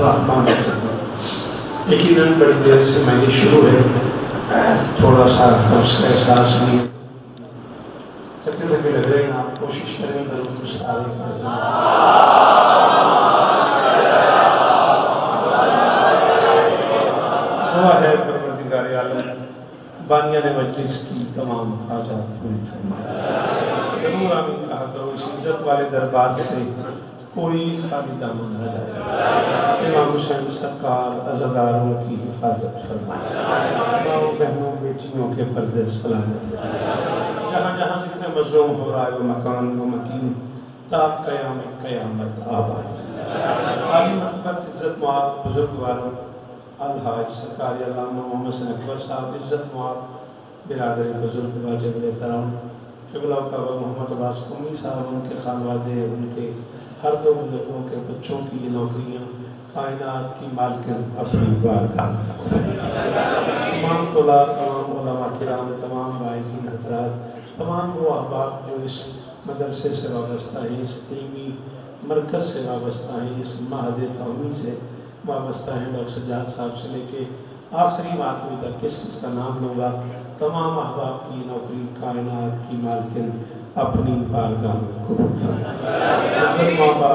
रहमान यकीनन बड़ी देर से मैंने शुरू है, थोड़ा सा कब्ज़ का एहसास नहीं, थके थके लग रहे हैं। आप कोशिश करें दरूद सारे दुआ है परवरदिगार आलम बानिया ने मजलिस की तमाम हाजात पूरी फरमाए। जरूर आमीन कहा करो। इस इज्जत वाले दरबार से कोई खाली दामन न जाए। इमाम हुसैन सरकार अज़ादारों की हिफाजत फरमाए, माओ बहनों बेटियों के पर्दे सलामत जहाँ जहाँ जितने मजलूम हो रहा है वो मकान वो मकीन ता क़यामत आबाद। आली मतबत इज़्ज़त मुआब बुजुर्गवारों अलहाज सरकार अल्लामा मोहम्मद हसन अकबर साहब, इज़्ज़त मुआब बिरादर बुजुर्ग वाजिब एहतराम क़िबला काबा मोहम्मद अब्बास क़ौमी साहब, उनके खानवादे, उनके हर दो बुजुर्गों के बच्चों की ये नौकरियाँ कायनात की मालकिन अपनी बारगाह में तमाम तौला, तमाम उलमा किराम, तमाम वाइज़ीन हज़रात, तमाम वो अहबाब जो इस मदरसे से वाबस्ता हैं, इस इल्मी मरकज़ से वाबस्ता हैं, इस महद फ़हमी से वाबस्ता हैं, डॉक्टर सज्जाद साहब से लेके आखिरी आदमी तक किस किस का नाम लूँगा, तमाम अहबाब की नौकरी कायनात की मालकिन अपनी बारगाह में कबूल फरमाए।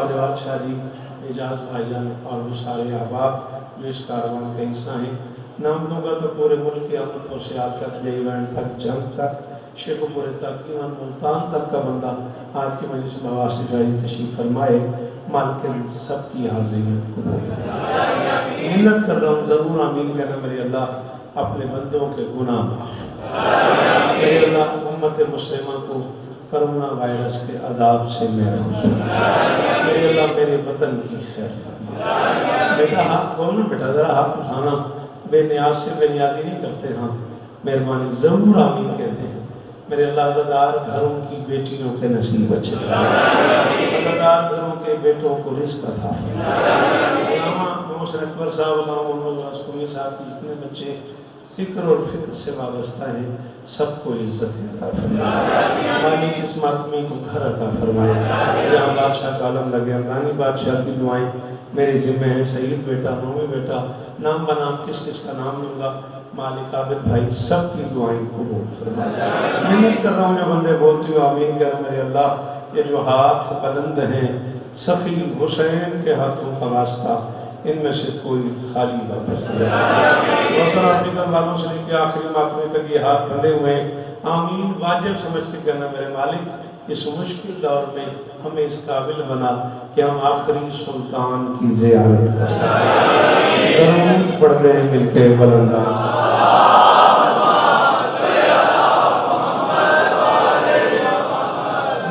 जवाद शाह जी, एजाज भाईजान और वो सारे अहबाब जो इस कारवान का हिस्सा हैं, नाम लूँगा तो पूरे मुल्क के अमन सियाल तक, जईवैन तक, जंग तक, शेखपुरे तक, इवन मुल्तान तक का बंदा आज की मजलिस में वासिफ तशरीफ़ फरमाए। मालकिन सबकी हाज़िरी कबूल फरमाए। मिन्नत कर रहा हूँ, ज़रूर आमीन कहना मेरे अल्लाह अपने बंदों के गुनाह माफ़ मेरे अल्लाह उम्मत मुस्लिमा को कोरोना वायरस के अज़ाब से महफूज मेरे अल्लाह मेरे वतन की खैर फरमा। बेटा हाथ खोलना, बेटा ज़रा हाथ उठाना, बेनियाज से बेनियाजी नहीं करते। हाँ मेहरबानी ज़रूर आमीन कहते हैं। मेरे अल्लाह अज़ादार घरों की बेटियों के नसीब अच्छे, अज़ादार घरों के बेटों को रिज़्क़ अता फरमाए। मोहम्मद अकबर साहब, मोहम्मद क़ौमी साहब के जितने बच्चे ज़िक्र और फ़िक्र से वाबस्ता हैं, सबको इज़्ज़त अता फरमाए। मालिक इस मातमी को घर अता फरमाए। जहाँ बादशाह का आलम लगे, अफगानी बादशाह की दुआएं मेरे ज़िम्मे हैं। सईद बेटा, मोमी बेटा, नाम बनाम किस किस का नाम लूँगा, मालिक आबिद भाई सब की दुआएं कबूल फरमाए। मिन्नत कर रहा हूँ जो बंदे बोलते हुए आमीन कह रहा हूँ मेरे अल्लाह ये जो हाथ बुलंद हैं सफ़ी हुसैन के हाथों का वास्ता, इनमें से कोई खाली वापस नहीं जाए। वालों से लेकर आखिरी मातमे तक ये हाथ बंधे हुए हैं। आमीन वाजिब समझ के कहना मेरे मालिक इस मुश्किल दौर में हमें इस काबिल बना कि हम आखिरी सुल्तान की ज़ियारत कर सकें। पढ़ गए मिलके बुलंदा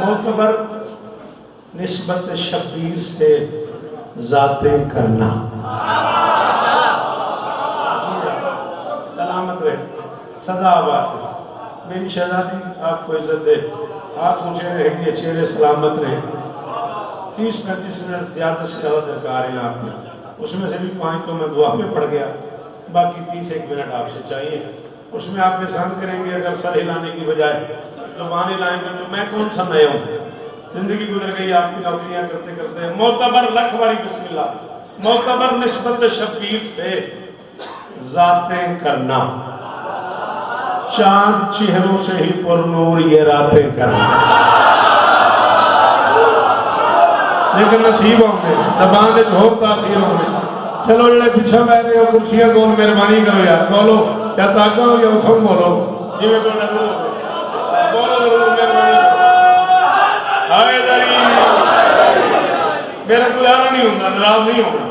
मोतबर निस्बत शब्बीर से ज़ाते करना। सलामत रहे, सदा आबाद है। मेरी शहजादी आपको इज्जत दे, हाथ ऊंचे रहेंगे, चेहरे सलामत रहे। 30-35 मिनट ज़्यादा से ज़्यादा दरकार है आपके, उसमें से भी 5 तो मैं दुआ में पड़ गया, बाकी 30 मिनट आपसे चाहिए। उसमें आप एहसान करेंगे अगर सर हिलाने की बजाय ज़ुबान हिलाएंगे तो मैं कौन सा नया हूँ। जिंदगी गुजर गई आपकी नौकरियां करते करते। मोतबर लख वाली बिस्मिल्लाह। मोतबर निस्बत शब्बीर से ज़ातें करना, चांद चेहरों से ही पुरनूर ये रातें करना। लेकिन नसीबों में जबान हो तासीरों में। चलो जड़े पीछे बैठ रहे हो कुर्सियां गोल, मेहरबानी करो यार, बोलो या ताको या उठो बोलो जिवें कोई बोलो जरूर मेहरबानी। मेरा गुजारा नहीं होता, नाराज नहीं होगा,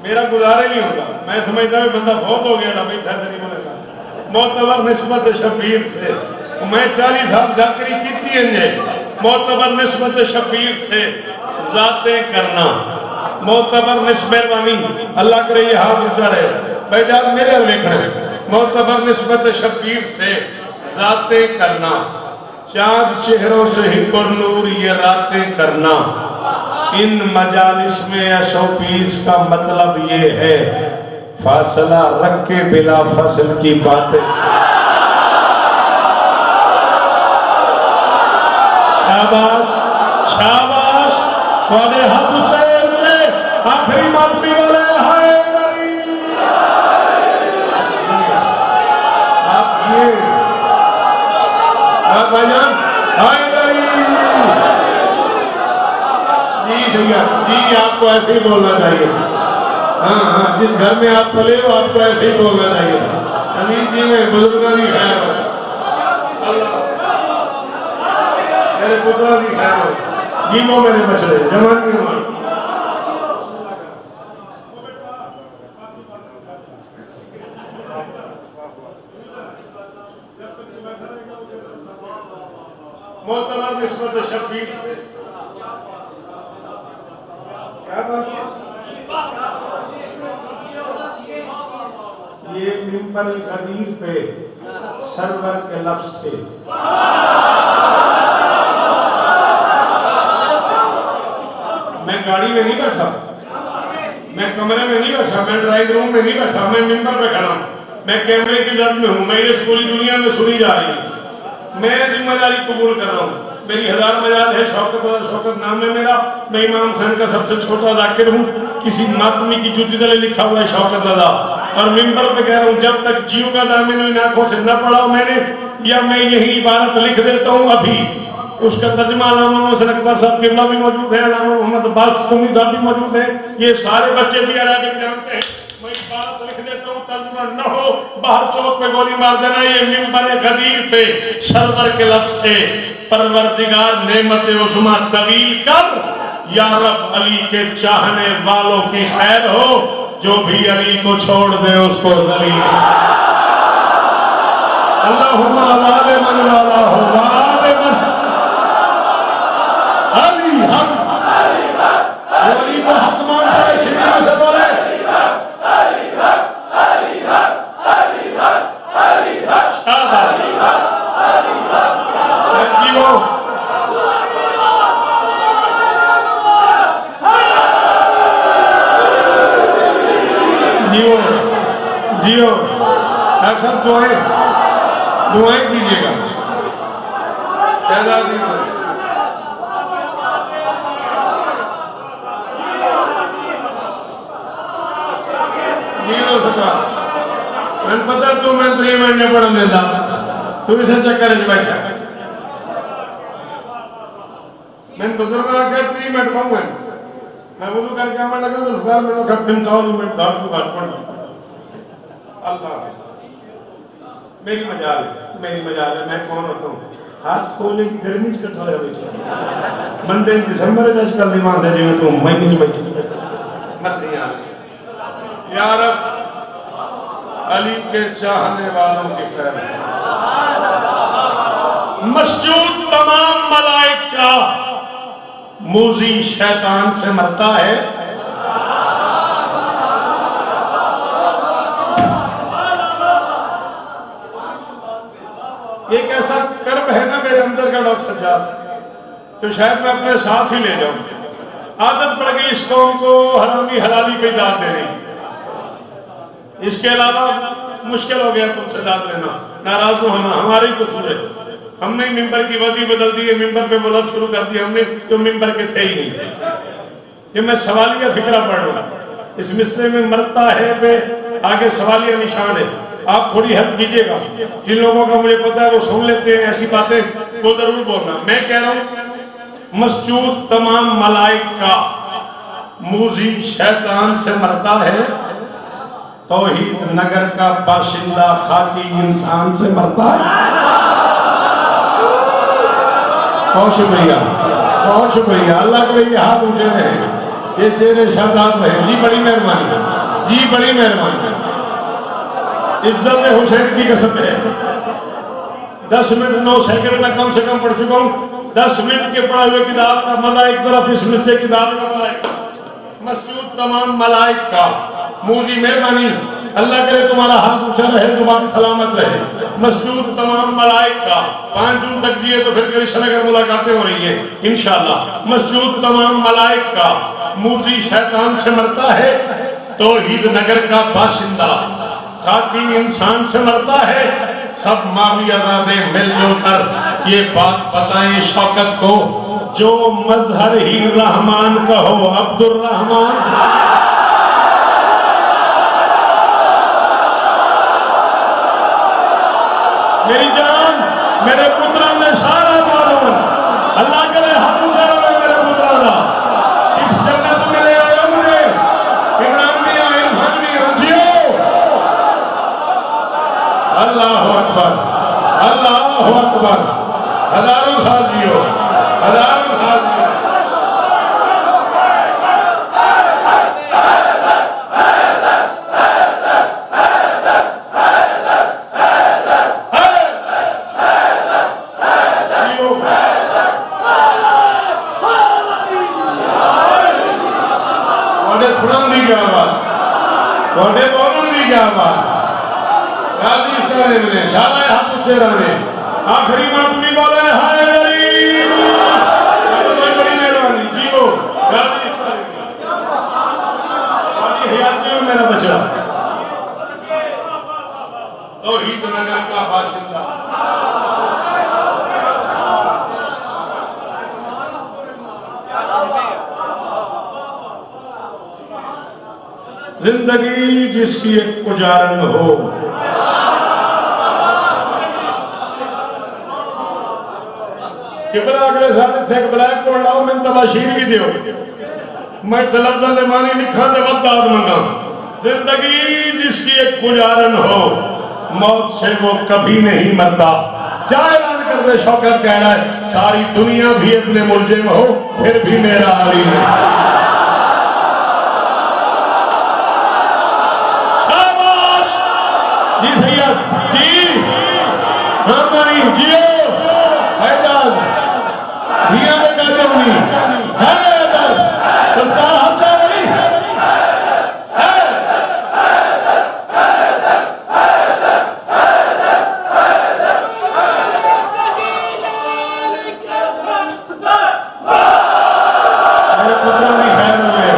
मेरा गुजारा नहीं होता। मैं समझता हूँ बंदा फौत हो गया बैठा नहीं बोलेगा। मोतबर निस्बत शब्बीर से मैं 40 साल जाकरी की थी। मोतबर निस्बत शब्बीर से ज़ातें करना, मोतबर मेहरबानी अल्लाह करे ये हाथ ऊंचा रहे भाई जान मेरे देखना। मोतबर निस्बत शब्बीर से ज़ातें करना, चाँद चेहरों से ही पुरनूर ये रातें करना। इन मजालिस में SOPs का मतलब ये है फासला रख के बिला फसल की बातें। शाबाश शाबाश, हाथ ऊंचे ऊंचे, आखिरी मातमी वाले ऐसे ही बोलना चाहिए। हाँ हाँ, जिस घर में आप पले हो आपको ऐसे ही बोलना चाहिए। अली जी में बुजुर्गों की खैर हो, अल्लाह मेरे पुत्रों की खैर हो, जीवो मेरे बछड़े जवान की उम्र। मोहतरम निस्बत शब्बीर से क्या बात है? ये मिंबर गदीर पे सरवर के लफ्ज थे। मैं गाड़ी में नहीं बैठा, मैं कमरे में नहीं बैठा, मैं ड्राइंग रूम में नहीं बैठा, मैं मिंबर पे खड़ा हूं, मैं कैमरे की जद में हूं, मैं ये पूरी दुनिया में सुनी जा रही हूं। मैं जिम्मेदारी कबूल कर रहा हूँ। मेरी हजार मजाद है, शौकत नाम है मेरा। मैं इमाम हुसैन का सबसे छोटा जाकिर हूँ। किसी मातमी की जूती तले लिखा हुआ है शौकत रजा, और मिंबर पे कह रहा हूँ जब तक जीव का दामन इन आंखों से न पढ़ा मैंने, या मैं यही इबारत लिख देता हूँ अभी। उसका तर्जमा अल्लामा मोहसिन अख्तर साहब किबला भी मौजूद है, अल्लामा मोहम्मद अब्बास कौमी साहब भी मौजूद है, ये सारे बच्चे भी अरबिक जानते हैं। मैं इबारत लिख देता हूँ, तर्जुमा न हो बाहर चौक पे गोली मार देना। ये मिंबर गदीर पे सरवर के लफ्ज थे, परवरदिगार नेमत उस्मा तवील कर, या रब अली के चाहने वालों की खैर हो, जो भी अली को छोड़ दे उसको जलील। अल्लाहुम्मा वाले मन वाला हो, वाले मन अली हम अली को हक मानता है, शिरीन से बोले जियो जियो। अक्सर दुआएं कीजिएगा। मैंने पता तू मैं 3 महीने पढ़ देता, तू इसे चक्कर बैठा। मैंने बुजुर्ग आके 3 मिनट पाऊंगा, मैं वुज़ू करके आने लगा तो उसका मैंने कहा 45 मिनट घाट को घाट पढ़। अल्लाह मेरी मजाल है, मैं कौन होता हूँ? हाथ खोलने की गर्मी च कट्ठा बैठा बंदे दिसंबर आजकल नहीं मानते जिम्मे तू मई च बैठी मरदी आ यार। अली के चाहने वालों की खैर। मस्जूद तमाम मलाइका मूजी शैतान से मरता है। एक ऐसा कर्म है ना मेरे अंदर का डॉक्टर सज्जाद, तो शायद मैं अपने साथ ही ले जाऊं। आदत पड़ गई इस कौम को हरामी हलाली पे दाद देने। इसके अलावा मुश्किल हो गया तुमसे दाद लेना, नाराज न होना, हमारे ही कसूर है। हमने मिंबर की वजी बदल दी है, मिंबर पे बोलना शुरू कर दिया हमने, तो मिंबर के थे ही नहीं। ये मैं सवालिया फिक्रा पढ़ रहा हूं, इस मिसरे में मरता है पे आगे सवालिया निशान है। आप थोड़ी हेल्प कीजिएगा, जिन लोगों का मुझे पता है वो सुन लेते हैं ऐसी बातें, वो जरूर बोलना। मैं कह रहा हूं मस्जूद तमाम मलाइका मूजी शैतान से मरता है, तौहीद नगर का बाशिंदा खाकी इंसान से मरता है। बहुत शुक्रिया, अल्लाह के लिए हाथ ऊंचे रहे, ये चेहरे शादात रहे। जी बड़ी मेहरबानी, जी बड़ी मेहरबानी। इज्जत हुसैन की कसम है, 10 मिनट 9 सेकंड में कम से कम पढ़ चुका हूँ। 10 मिनट के पढ़े हुए किताब का मजा एक तरफ, इसमें से किताब का मजा। मस्जूद तमाम मलाइका मूजी मेहरबानी, अल्लाह करे तुम्हारा हाथ ऊंचा रहे, जुबान सलामत रहे। मस्जूद तमाम मलाइका 5 जून तक जिए तो फिर कृष्ण नगर मुलाकातें हो रही है इंशाल्लाह। मस्जूद तमाम मलाइका मूजी शैतान से मरता है, तौहीद नगर का बाशिंदा खाकी इंसान से मरता है। सब मावी आजादे मिलजुल कर ये बात बताएं शौकत को, जो मजहर ही रहमान कहो अब्दुल रहमान। मेरी जान मेरे पुत्रों ने सारा मालूम, अल्लाह करे हम मेरे पुत्रों का इस जन्नत में ले आया अल्लाह अकबर। हजारों साल जियो, हजारों साल जियो। सुनन की क्या बात, थोड़े बोलन की क्या बात। राजस्थान में शाला हाथ ऊंचे रहने आखिरी बात भी बोले हाय गरीब, बड़ी मेहरबानी जीवो राजस्थान सारी हयातियों मेरा बचा तौहीद नगर का बाशिंदा। जिंदगी जिसकी एक गुजारन हो, किबला अगले साल से ब्लैक बोर्ड लाओ, मैं तबाशीर भी दियो, मैं तलफ्ज़ां दे मानी लिखा ते वदाद मंगा। जिंदगी जिसकी एक गुजारन हो, मौत से वो कभी नहीं मरता। क्या ऐलान कर दे शौकत कह रहा है, सारी दुनिया भी अपने मुलजिम हो फिर भी मेरा अली है। जी सैयद जी रामदानी जियो हैदर धिया में कहते हुई हैदर संसार हफ्ता नहीं है। मेरे पुत्रों की खैर हुए।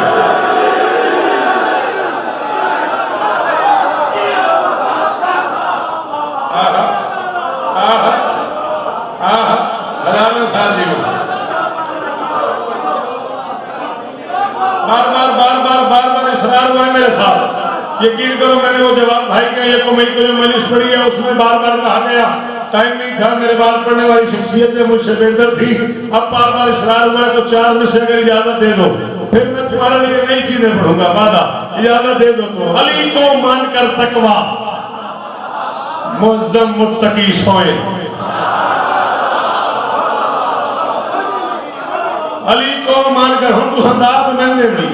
यकीन करो मैंने वो जवाब भाई का ये कमेटी को जो मजलिस पढ़ी है उसमें बार बार कहा गया, टाइम नहीं था, मेरे बात पढ़ने वाली शख्सियत ने मुझसे बेहतर थी। अब बार बार इसरार हुआ है तो 4 में से अगर इजाजत दे दो फिर मैं तुम्हारे लिए नई चीजें पढ़ूंगा। वादा इजाजत दे दो तो अली को मानकर तकवा मुअज़्ज़म मुत्तकी सोए। अली को मानकर हम तो संदात में नहीं,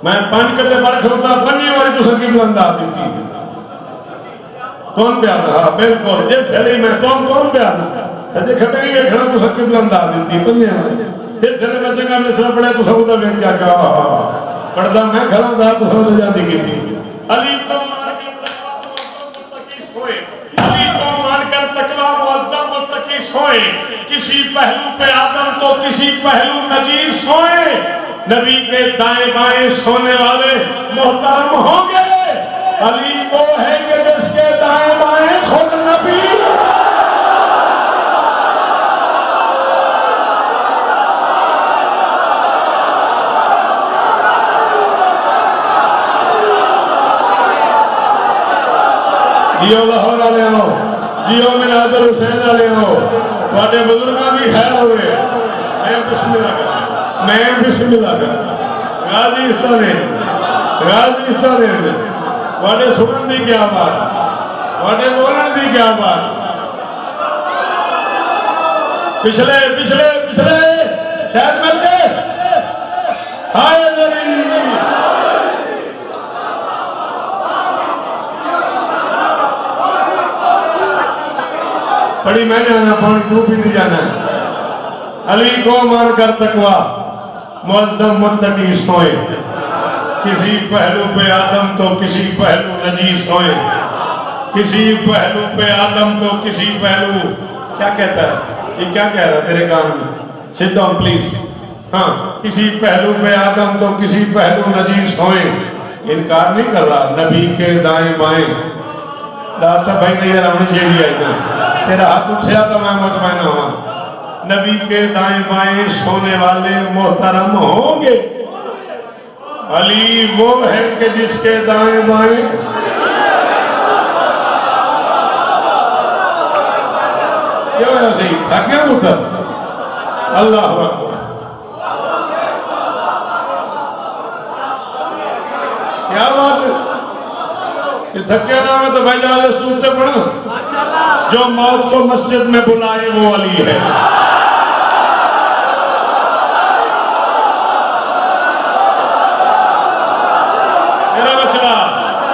मैं पंज कदे बड़ खलोता पंजे वाली तो संगी बुलंदा देती कौन प्यार। हाँ बिल्कुल जिस वेले मैं कौन प्यार सजे खबे नहीं वेखना तो संगी बुलंदा देती पंजे वाली। जिस वेले मैं चंगा मिसरा पढ़े तो सबूता वेख क्या क्या पढ़दा मैं खलांदा तो समझ जाती की अली को मानकर तकवा मुत्तकी सोए। अली को मानकर तकवा मुअज़्ज़म मुत्तकी सोए। किसी पहलू पे आदम तो किसी पहलू नजीर सोए। नबी के दाएं बाएं सोने वाले मोहतरम होंगे। अली वो है कि जिसके दाएं बाएं खुद नबी। जियो लाहौर वाले हो, जियो मिनादर हुसैन वाले हो, थोड़े बुजुर्गों की खैर हो गए। मैं बिस्मिल्लाह गाज़ीस्तान वाले सुनन दी क्या बात, वाले बोलन दी क्या बात। पिछले पिछले पिछले शायद मिल गए हाय नबी। बड़ी मैंने आना पानी तू भी नहीं जाना। अली को मानकर तकवा मुअज़्ज़म मुत्तकी सोए। किसी पहलू पे आदम तो किसी पहलू नजी सोए। किसी पहलू पे आदम तो किसी पहलू क्या कहता है ये क्या कह रहा है तेरे कान में। Sit down please. हाँ किसी पहलू पे आदम तो किसी पहलू नजी सोए। इनकार नहीं कर रहा नबी के दाएं बाएं। दाता भाई ने यार हमने छेड़ी आई तेरा हाथ उठा तो मैं मुतमईन हुआ। नबी के दाएं बाएं सोने वाले मोहतरम होंगे। अली वो है कि जिसके दाएं बाएं क्यों है सही थक गया पुत्र। अल्लाह अकबर। क्या बात है ये थक्या ना मैं तो भाई जाल सूरत पढ़ जो मौत को मस्जिद में बुलाए वो अली है।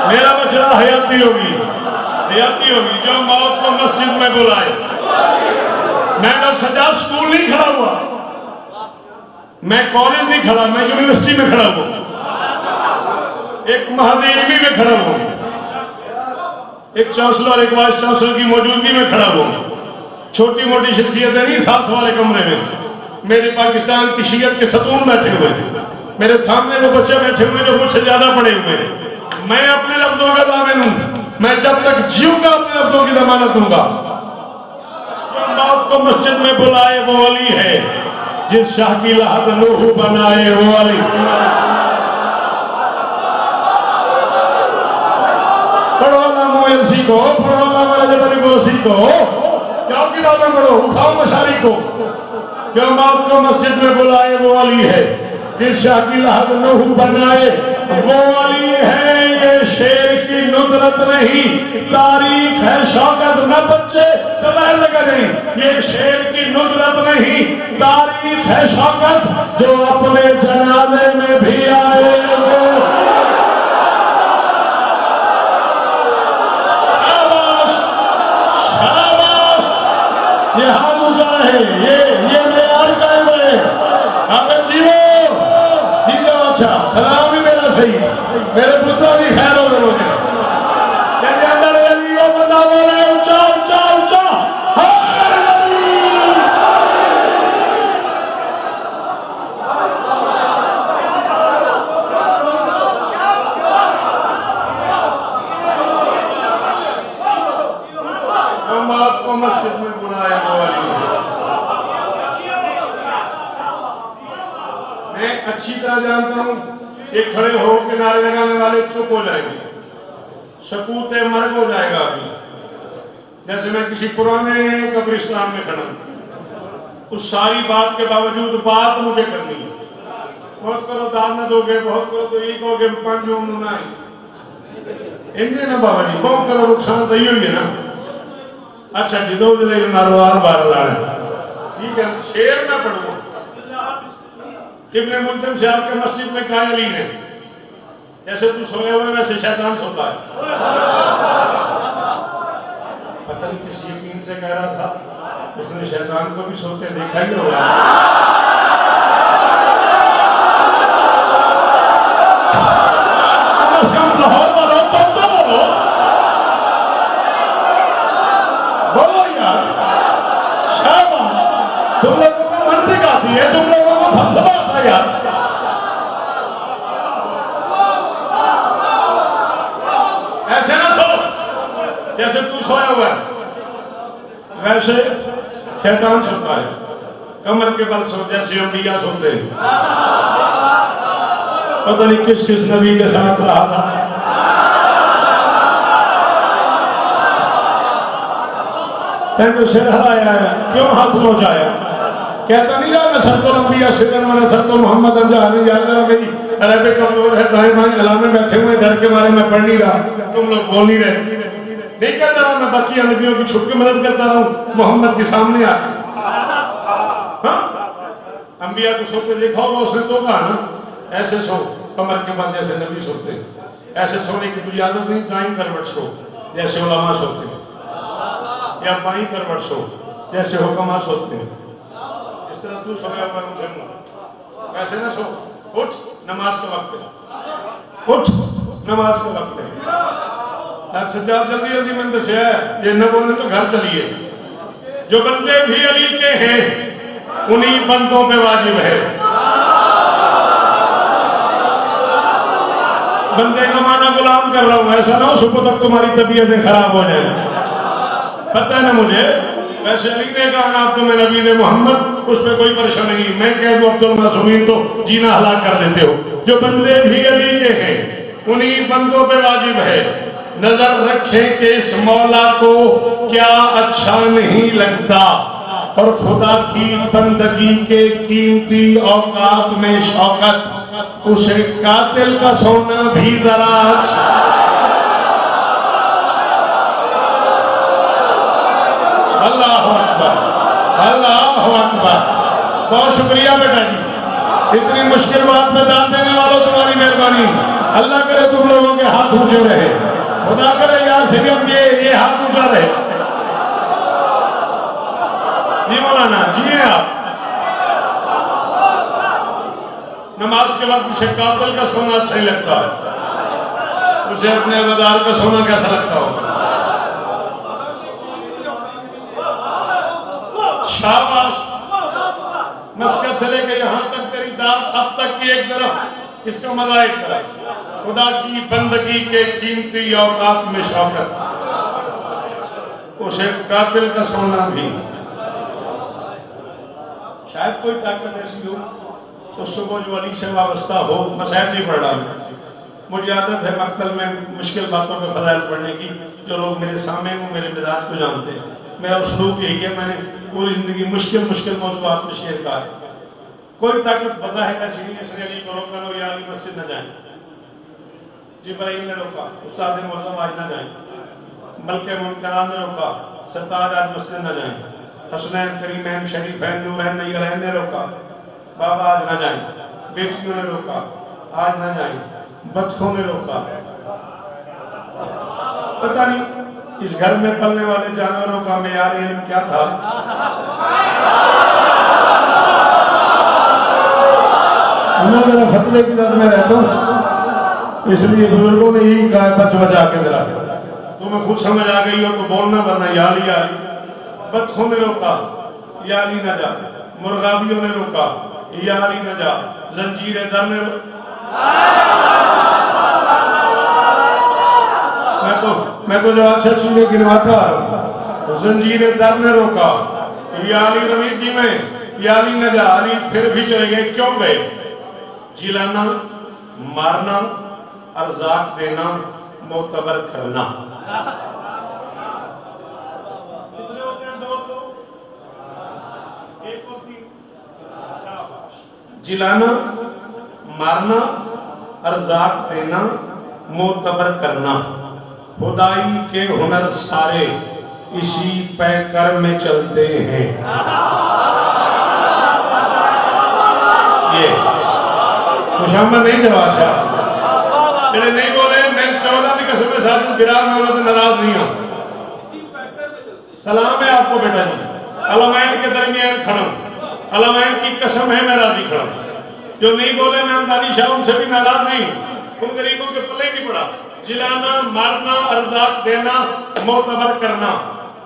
मेरा बचड़ा हयाती होगी, हयाती होगी। जो मौत को मस्जिद में बुलाए। मैं डॉक्टर सज्जाद स्कूल नहीं खड़ा हुआ, मैं कॉलेज नहीं खड़ा, मैं यूनिवर्सिटी में खड़ा हुआ, एक महदी इल्मी में खड़ा हुआ, एक चांसलर एक वाइस चांसलर की मौजूदगी में खड़ा हुआ। छोटी मोटी शख्सियतें नहीं, साथ वाले कमरे में मेरे पाकिस्तान की शीयत के सतून बैठे हुए थे, मेरे सामने वो बच्चे बैठे हुए जो मुझसे ज्यादा पढ़े हुए हैं। मैं अपने लफ्जों का दामन हूं, मैं जब तक जीऊंगा अपने लफ्जों की जमानत दूंगा। जो मौत को मस्जिद में बुलाए वो अली है, जिस शाह की लहद नूह बनाए वो अली। पढ़ो ना मोयल सीखो, पढ़ो ना मरजबरी को सीखो, जाओ किताबें पढ़ो, उठाओ मशारी को। जो मौत को मस्जिद में बुलाए वो अली है, जिस शाह की लहद नूह बनाए वो अली है। ये शेर की नुदरत नहीं, तारीख है शौकत। न बच्चे चलाए लगा नहीं, ये शेर की नुदरत नहीं, तारीख है शौकत। जो अपने जनाजे में भी आए वो शाबाश, शाबाश। ये हाथ ऊंचा है, ये मेयार कायम है। आप जीवो जीवो। अच्छा सलाम भी मेरा सही, मेरे पुत्रों की खैर हो रहे हैं। अंदर अली बंदा बोले ऊंचा ऊंचा ऊंचा मौत को मस्जिद में बुलाए वो अली। मैं अच्छी तरह जानता हूं, ये खड़े हो के नारे लगाने वाले चुप हो जाएंगे, सकूत मर्ग हो जाएगा। अभी जैसे मैं किसी पुराने कब्रिस्तान में खड़ा हूं, उस सारी बात के बावजूद बात मुझे करनी है। बहुत करो दान न दोगे, बहुत करो तो यही कहोगे पांच जो ना इनके ना बाबा जी, बहुत करो नुकसान तो ही है ना। अच्छा जी दो जिले नारोवार बार लाने ठीक है। शेर में पढ़ूंगा इब्ने मुल्तम से आपके मस्जिद में कायली ने, जैसे तू सोए हुए वैसे शैतान सोता है। पता नहीं किस यकीन से कह रहा था, उसने शैतान को भी सोते देखा ही होगा। बोलो यार, शाबाश। तुम लोगों को मंतिक आती है, तुम लोगों को फलसफा आता है यार। ऐसे ना सो जैसे तू सोया हुआ है, वैसे शैतान सोता है। कमर के बल सो जैसे अंबिया सोते हैं। पता नहीं किस किस नबी के साथ रहा था। तेरे सिर हराया है, क्यों हाथ नोचाया? कहता नहीं रहा मैं सरतो अंबिया सिरन मैंने सरतो मोहम्मद अंजानी याद रहा। मेरी अरबी कमजोर है, दाएं बाएं अलामे बैठे हुए डर के मारे मैं पढ़ नहीं रहा, तुम लोग बोल नहीं रहे। नहीं कहता रहा मैं बाकी नबियों की छुप के मदद करता रहा हूँ मोहम्मद के सामने आके। हाँ अंबिया को सोते देखा होगा उसने तो कहा ना ऐसे सो, कमर के बाद जैसे नबी सोते। ऐसे सोने की तुझे आदत नहीं, दाईं करवट सो जैसे उलमा सोते, या बाईं करवट सो जैसे हुक्मा सोते हैं। इस तरह तू सोया हुआ वैसे ना सो। उठ नमाज का वक्त है, उठ नमाज का वक्त है। सज्जाद जल्दी जल्दी मंद से है, ये न बोलने तो घर चलिए। जो बंदे भी अली के हैं उन्हीं बंदों पे वाजिब है। बंदे का माना गुलाम कर रहा हूं, ऐसा ना हो सुबह तक तुम्हारी तबीयतें खराब हो जाए। पता है ना मुझे, वैसे अली ने कहा अब तुम्हें नबी ने मोहम्मद, उस पर कोई परेशानी नहीं। मैं कह दूं अब्दुल मासूमीन तो जीना हलाक कर देते हो। जो बंदे भी अली के हैं उन्हीं बंदों पे वाजिब है नजर रखें कि इस मौला को क्या अच्छा नहीं लगता, और खुदा की बंदगी के कीमती औकात में शौकत, उसे कातिल का सोना भी जरा बहुत शुक्रिया बेटा जी, इतनी मुश्किल बात में दान देने वालों तुम्हारी मेहरबानी। अल्लाह करे तुम लोगों के हाथ ऊंचे रहे, खुदा करे यार सिर्फ ये हाथ ऊंचा रहे। जी मौलाना जिए आप। नमाज के बाद जिसे कातिल का सोना अच्छा ही लगता है, उसे अपने वदार का सोना कैसा लगता होगा? शाबाश। मस्कत से लेके यहाँ तक तेरी दाद अब तक की एक तरफ, इसका मजा एक तरफ। खुदा की बंदगी के कीमती औकात में शौकत, उसे कातिल का सोना भी। शायद कोई ताकत ऐसी हो तो सुबह जो अली से वाबस्ता हो। मसाइब नहीं पढ़ रहा मैं, मुझे आदत है मक्तल में मुश्किल बातों पे फजाइल पढ़ने की। जो लोग मेरे सामने वो मेरे मिजाज को जानते हैं, मेरा उसलूब यही है। मैंने पूरी जिंदगी मुश्किल मुश्किल मौजूदात में शेर कहा है। कोई ताकत बज़ाहिर ऐसी नहीं है अली को रोकना हो या अली मस्जिद न जाए। जिब्राइल ने रोका, उस्ताद मौसम आज न जाए। मलके मुनकरान ने रोका, सरताज आज मस्जिद न जाए। हसनैन करीमैन शरीफैन नूरैन नय्यरैन ने रोका, बाबा आज न जाए। बेटियों ने रोका, आज न जाए। बच्चों ने रोका। पता नहीं इस घर में पलने वाले जानवरों का मेयार इल्म क्या था। मैं जरा फतवे की दर में रहता हूँ, इसलिए बुजुर्गों ने यही कहा बच बचा के जरा। तुम्हें खुद समझ आ गई हो तो बोलना, वरना याली याली। बच्चों ने रोका, याली न जा। मुर्गाबियों ने रोका, याली न जा। जंजीर दर ने मैं तो जो अच्छा चीजें गिनवाता हूँ। जंजीर दर ने रोका, याली रमीज जी में याली न जा। अली फिर भी चले गए। क्यों गए? जिलाना, मारना, अर्जाक देना, मोतबर करना। कितने होते हैं? दो लोग, एक और तीन। जिलाना, मारना, अर्जाक देना, मोतबर करना। खुदाई के हुनर सारे इसी पैकर में चलते हैं। ये खुशामद नहीं जवाब शाह मैंने नहीं बोले। मैं 14 की कसम के साथ बिरार में तो नाराज नहीं हूँ। सलाम है आपको बेटा जी। अलमाइन के दरमियान खड़ा, अलमाइन की कसम है मैं राजी खड़ा। जो नहीं बोले मैं अंदानी शाह उनसे भी नाराज नहीं। उन गरीबों के पल्ले नहीं पड़ा। जिलाना, मारना, अर्जाक देना, मोतबर करना।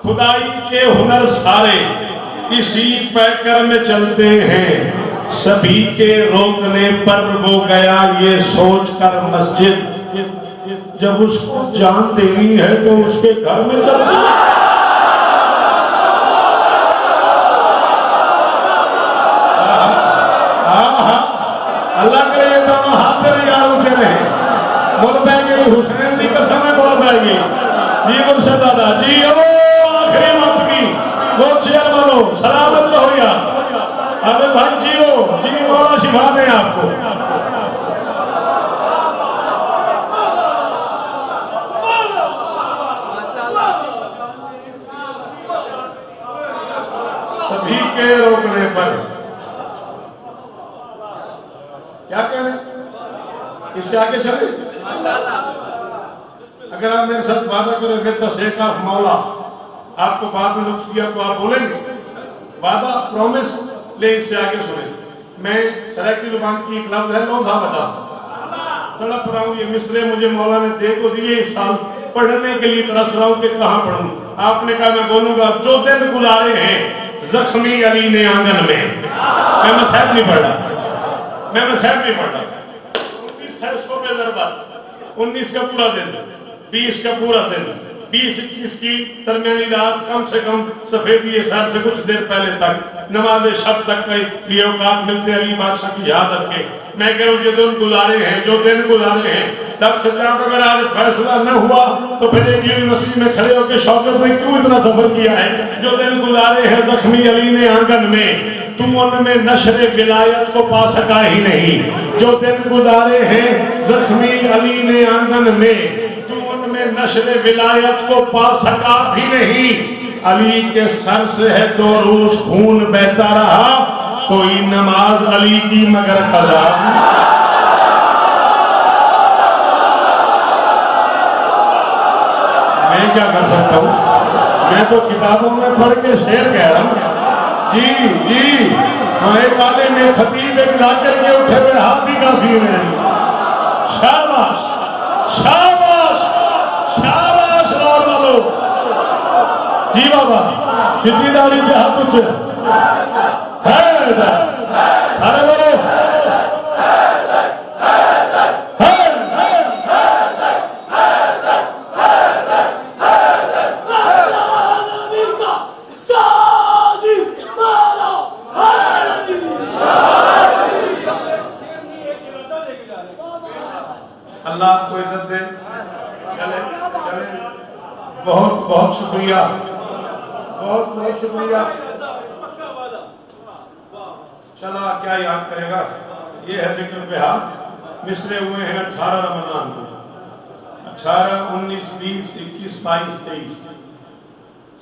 खुदाई के हुनर सारे इसी पैकर में चलते हैं। सभी के रोकने पर वो गया ये सोच कर मस्जिद, जब उसको जान देनी है तो उसके घर में चल। अल्लाह करे ये दोनों हाथ तेरे यार ऊंचे रहे। बोल पाएंगे हुसैन की कसम है, बोल पाएंगे जी मुर्शद दादा जी। आखिरी मत की वो चेयर वालो सलामत रहो यार। अबे भाई जियो जी, मौला शिफा दे आपको। सभी के रोकने पर क्या कहें, इससे आगे चले। अगर आप मेरे साथ वादा करोगे तो शेखाफ मौला आपको बाद में लुत्फ दिया तो आप बोलेंगे वादा, प्रॉमिस ले। इससे आगे सुने, मैं सरायकी जुबान की एक लफ्ज है लोधा बता तड़प रहा हूँ। ये मिसरे मुझे मौला ने दे तो दिए इस साल, पढ़ने के लिए तरस रहा हूँ कि कहाँ पढ़ूं। आपने कहा मैं बोलूंगा जो दिन गुजारे हैं जख्मी अली ने आंगन में। मैं मसहब नहीं पढ़ रहा, मैं मसहब नहीं पढ़ रहा। 19 है उसको बेजरबात, 19 का पूरा दिन, 20 का पूरा दिन, 20-21 की दरमियानी रात, कम से कम सफेदी सर से कुछ देर पहले तक नमाज शब तक के औकात मिलते अली बादशाह की यादत के। मैं कह रहा हूँ जो दिन गुजारे हैं, जो दिन गुजारे हैं, डॉक्टर साहब अगर आज फैसला न हुआ तो फिर एक यूनिवर्सिटी में खड़े होकर शौकत ने क्यों इतना सफर किया है। जो दिन गुजारे हैं जख्मी अली ने आंगन में, तू उनमें नशरे विलायत को पा सका ही नहीं। जो दिन गुजारे हैं जख्मी अली ने आंगन में, तू उनमें नशरे विलायत को पा सका भी नहीं। अली के सर से है तो रोज खून बहता रहा, कोई नमाज अली की मगर कजा। मैं क्या कर सकता हूँ, मैं तो किताबों में पढ़ के शेर कह रहा हूँ। जी जी, मैं काले में खतीब एक लाकर के उठे हुए हाथ ही काफी है मेरे लिए। शाबाश शाबाश शाबाश और वालों। जी बाबा, कितनी दाढ़ी के हाथ उठे है, सारे बोलो अल्लाह आपको इज्जत दे। चले चले, बहुत बहुत शुक्रिया, बहुत बहुत शुक्रिया। चला क्या याद करेगा, ये है जिक्र पे हाथ। मिसरे हुए हैं 18 रमजान को, 18, 19, 20, 21, 22, 23,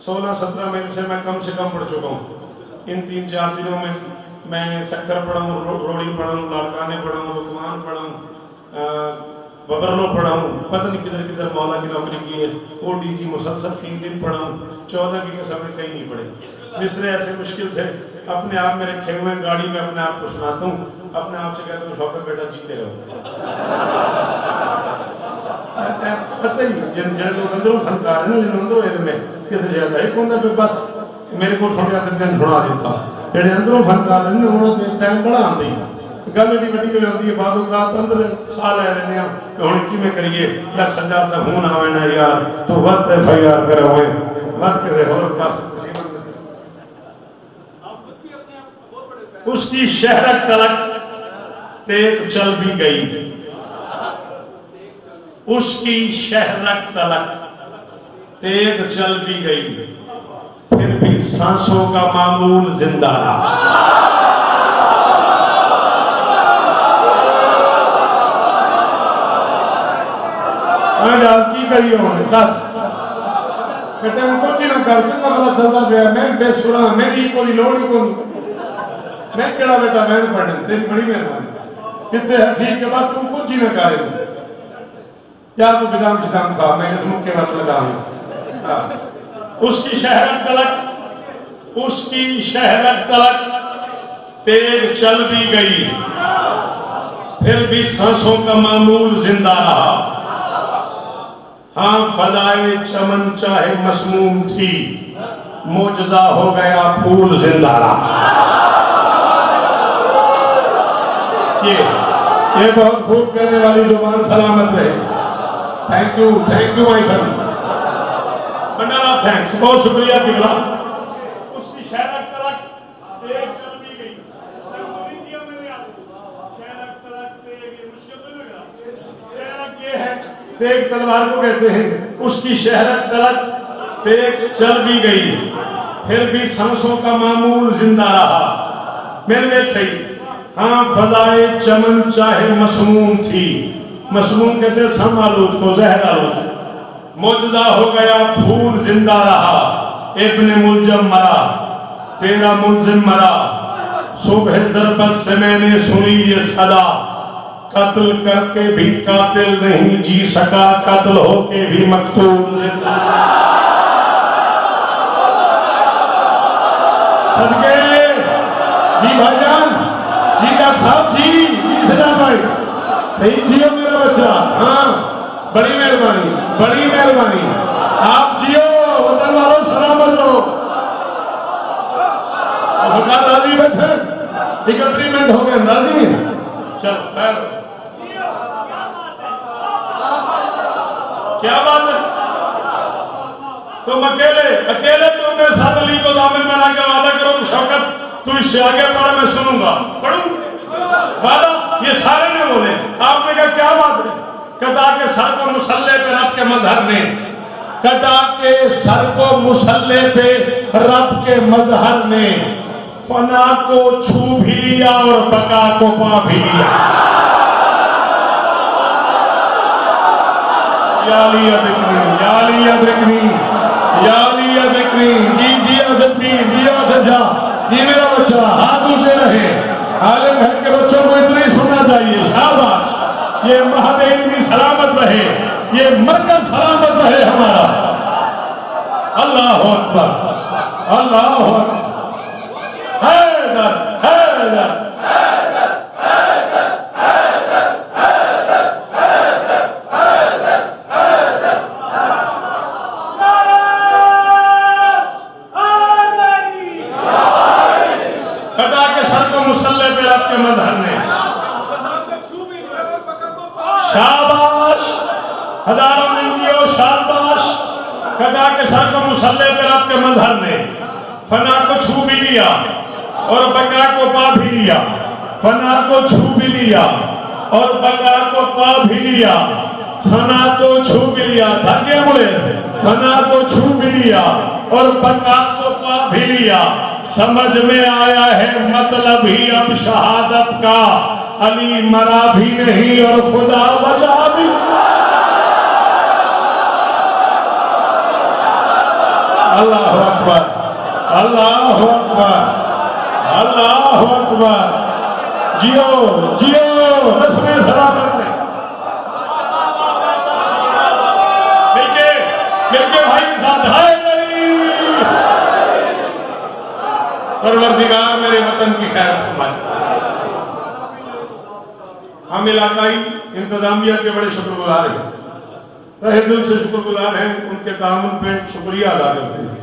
16, 17 महीने से मैं कम से कम पढ़ चुका हूँ। इन 3-4 दिनों में मैं शक्कर पढ़ा हूँ, रोड़ी पढ़ा हूँ, लाड़काने पढ़ा हूँ, लुकमान पढ़ा हूँ, बबरलो पढ़ा हूँ, पता नहीं किधर किधर मौला की नौकरी की है। ODG मुसलसल 3 दिन पढ़ा हूँ, 14 की कसम में कहीं नहीं पढ़े। मिसरे ऐसे मुश्किल थे, अपने आप में रखे हुए गाड़ी में अपने आप को सुनाता हूँ, अपने आप से कहता हूँ शौकत बेटा जीते रहो। पता ही जिन जिन लोग अंदरों फनकार हैं, जिन अंदरों इनमें किसी ज्यादा एक होंगे पे बस मेरे को सुन जाते दिन सुना देता। जेडे अंदरों फनकार हैं उन्होंने टाइम बड़ा आंदी गल एडी वड्डी हो जाती है, बादों का अंदर साह लै लेने हुण किवें करिए। लख संजा दा फोन आवे ना यार, तू वत FIR करा होए वत के होर पास। उसकी शहरत तलक तेग चल भी गई, उसकी शहरत तलक तेग चल भी गई, फिर भी सांसों का मामूल जिंदा रहा। की करिए उन्होंने दस बेटे उनको ना कर चंगा भला चलता गया। मैं बेसुरा, मेरी कोई लोड़ ही कोई, मैं केड़ा बेटा मैं पढ़ने, तेरी बड़ी मेहरबानी कितने है। ठीक है बात, तू कुछ ही ना करे या तू बिदाम शिदाम खा, मैं इस मुख के बात लगा। उसकी शहरत तलक, उसकी शहरत तलक तेग चल भी गई, फिर भी सांसों का मामूल जिंदा रहा। हाँ फलाए चमन चाहे मसमूम थी, मोजज़ा हो गया फूल जिंदा रहा। ये बहुत खूब कहने वाली जुबान सलामत रहे। थैंक यू माई सन, बंडारा थैंक्स, बहुत शुक्रिया किबला। उसकी शहरत तलक तेग चल भी गई, शहरत तलक तेग, ये मुश्किल नहीं लग रहा। शहरत ये है, तेग तलवार को कहते हैं। उसकी शहरत तलक तेग चल भी गई, फिर भी सांसों का मामूल जिंदा रहा। मेरे एक सही, हाँ फलाए चमन चाहे मसमूम थी, मसमूम कहते सम आलूद को, जहर आलूद। मोजदा हो गया फूल जिंदा रहा, इब्ने मुलजम मरा, तेरा मुलजिम मरा। सुबह ज़रबत से मैंने सुनी ये सदा, कत्ल करके भी कातिल नहीं जी सका, कत्ल होके भी मकतूल जिंदा। सदके जी भाईजान, जी डॉक्टर साहब, जी सजा भाई, सही जियो मेरा बच्चा। हाँ बड़ी मेहरबानी, बड़ी मेहरबानी, आप जियो, वतन वालों सलामत रहो। राजी बैठे, 31 मिनट हो गए, राजी चल खैर। क्या बात है, तुम अकेले तुम मेरे साथ अली को दामन बना के वादा करो, शौकत तू इससे आगे पढ़, मैं सुनूंगा, पढ़ूं वादा। ये सारे ने बोले, आपने कहा क्या बात है, कटा के सर को मुसल्ले पे रब के मजहर ने, कटा के सर को मुसल्ले पे रब के मजहर ने, फना को छू भी लिया और बका को पा भी लिया। याली अदकनी, याली अदकनी, याली अदकनी, जी जी अदकनी, जी अदजा, ये मेरा बच्चा, हाथ ऊंचे रहे। आलिम घर के बच्चों को इतना ही सुनना चाहिए। शाबाश, ये महादेव भी सलामत रहे, ये मरकज सलामत रहे हमारा। अल्लाह अकबर, अल्लाह अकबर। हैदर, हैदर, कटा के सर को मुसल्ले पे रख के मजहर ने। शाबाश, हजारों मिलियो शाबाश। कटा के सर को मुसल्ले पे रख के मजहर ने फना को छू भी लिया और बका को पा भी लिया। फना को छू भी लिया और बका को पा भी लिया। फना को छू भी लिया, धागे मुड़े। फना को छू भी लिया और बका को पा भी लिया। समझ में आया है मतलब ही अब शहादत का। अली मरा भी नहीं और खुदा बचा भी। अल्लाह अकबर, अल्लाह अकबर, अल्लाह अकबर। जियो जियो, नस्लें सलामत है। मिलके भाई के साथ हाय अली। परवरदिगार मेरे वतन की खैर फरमाए। हम इलाकाई इंतजामिया के बड़े शुक्रगुजार हैं, तहे दिल से शुक्रगुजार हैं। उनके ताउन पे शुक्रिया अदा करते हैं।